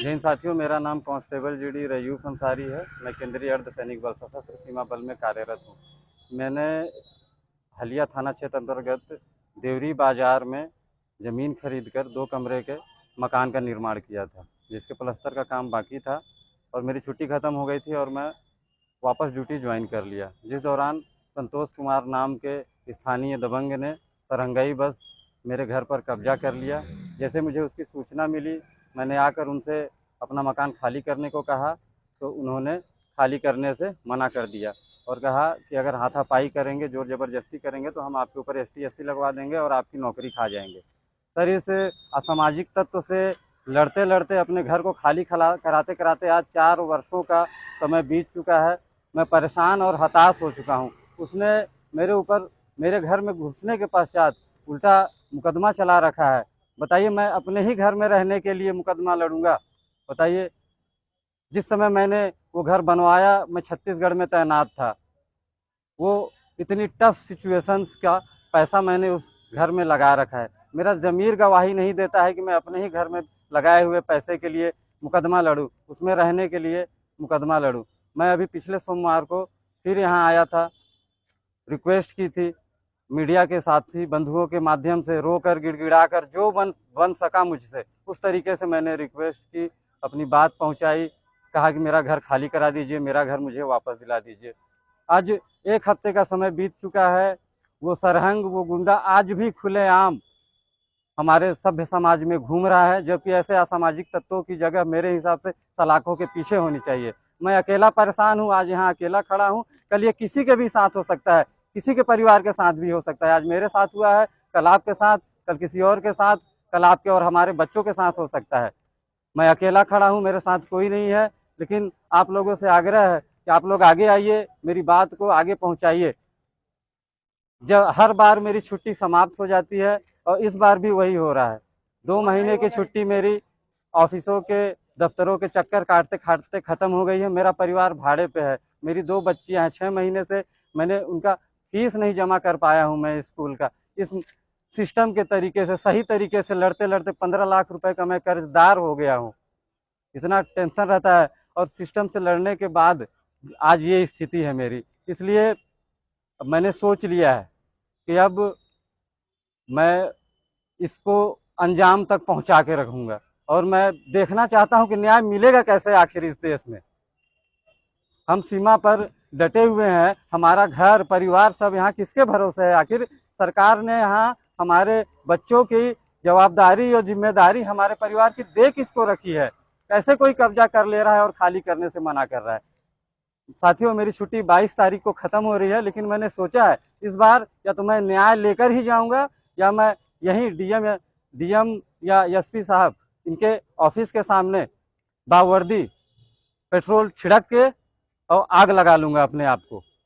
जैन साथियों, मेरा नाम कांस्टेबल जीडी रयूफ अंसारी है। मैं केंद्रीय अर्धसैनिक बल सशस्त्र सीमा बल में कार्यरत हूँ। मैंने हलिया थाना क्षेत्र अंतर्गत देवरी बाजार में ज़मीन खरीदकर 2 कमरे के मकान का निर्माण किया था, जिसके प्लास्टर का काम बाकी था और मेरी छुट्टी ख़त्म हो गई थी और मैं वापस ड्यूटी ज्वाइन कर लिया। जिस दौरान संतोष कुमार नाम के स्थानीय दबंग ने सरंगाई बस मेरे घर पर कब्जा कर लिया। जैसे मुझे उसकी सूचना मिली, मैंने आकर उनसे अपना मकान खाली करने को कहा, तो उन्होंने खाली करने से मना कर दिया और कहा कि अगर हाथापाई करेंगे, जोर ज़बरदस्ती करेंगे तो हम आपके ऊपर ST SC लगवा देंगे और आपकी नौकरी खा जाएंगे। सर, इस असामाजिक तत्व से लड़ते लड़ते अपने घर को खाली खला कराते कराते आज 4 वर्षों का समय बीत चुका है। मैं परेशान और हताश हो चुका हूँ। उसने मेरे ऊपर मेरे घर में घुसने के पश्चात उल्टा मुकदमा चला रखा है। बताइए, मैं अपने ही घर में रहने के लिए मुकदमा लड़ूंगा? बताइए, जिस समय मैंने वो घर बनवाया मैं छत्तीसगढ़ में तैनात था। वो इतनी टफ सिचुएशंस का पैसा मैंने उस घर में लगा रखा है। मेरा ज़मीर गवाही नहीं देता है कि मैं अपने ही घर में लगाए हुए पैसे के लिए मुकदमा लड़ूं, उसमें रहने के लिए मुकदमा लड़ूं। मैं अभी पिछले सोमवार को फिर यहाँ आया था, रिक्वेस्ट की थी, मीडिया के साथी बंधुओं के माध्यम से रोकर गिड़गिड़ाकर जो बन सका मुझसे उस तरीके से मैंने रिक्वेस्ट की, अपनी बात पहुंचाई, कहा कि मेरा घर खाली करा दीजिए, मेरा घर मुझे वापस दिला दीजिए। आज 1 हफ्ते का समय बीत चुका है। वो सरहंग, वो गुंडा आज भी खुलेआम हमारे सभ्य समाज में घूम रहा है, जबकि ऐसे असामाजिक तत्वों की जगह मेरे हिसाब से सलाखों के पीछे होनी चाहिए। मैं अकेला परेशान हूँ, आज यहाँ अकेला खड़ा हूँ। कल ये किसी के भी साथ हो सकता है, किसी के परिवार के साथ भी हो सकता है। आज मेरे साथ हुआ है, कल आपके साथ, कल किसी और के साथ, कल आपके और हमारे बच्चों के साथ हो सकता है। मैं अकेला खड़ा हूँ, मेरे साथ कोई नहीं है, लेकिन आप लोगों से आग्रह है कि आप लोग आगे आइए, मेरी बात को आगे पहुँचाइए। जब हर बार मेरी छुट्टी समाप्त हो जाती है और इस बार भी वही हो रहा है। 2 महीने की छुट्टी मेरी ऑफिसों के दफ्तरों के चक्कर काटते काटते ख़त्म हो गई है। मेरा परिवार भाड़े पे है, मेरी 2 बच्चियां हैं। 6 महीने से मैंने उनका फीस नहीं जमा कर पाया हूं मैं स्कूल का। इस सिस्टम के तरीके से, सही तरीके से लड़ते लड़ते 15 लाख रुपए का मैं कर्जदार हो गया हूँ। इतना टेंशन रहता है और सिस्टम से लड़ने के बाद आज ये स्थिति है मेरी। इसलिए मैंने सोच लिया है कि अब मैं इसको अंजाम तक पहुंचा के रखूंगा और मैं देखना चाहता हूं कि न्याय मिलेगा कैसे आखिर इस देश में। हम सीमा पर डटे हुए हैं, हमारा घर परिवार सब यहाँ किसके भरोसे है? आखिर सरकार ने यहाँ हमारे बच्चों की जवाबदारी और जिम्मेदारी हमारे परिवार की दे किसको रखी है? कैसे कोई कब्जा कर ले रहा है और खाली करने से मना कर रहा है? साथियों, मेरी छुट्टी 22 तारीख को ख़त्म हो रही है, लेकिन मैंने सोचा है इस बार या तो मैं न्याय लेकर ही जाऊंगा या मैं यहीं डीएम या एसपी साहब इनके ऑफिस के सामने बावर्दी पेट्रोल छिड़क के और आग लगा लूंगा अपने आप को।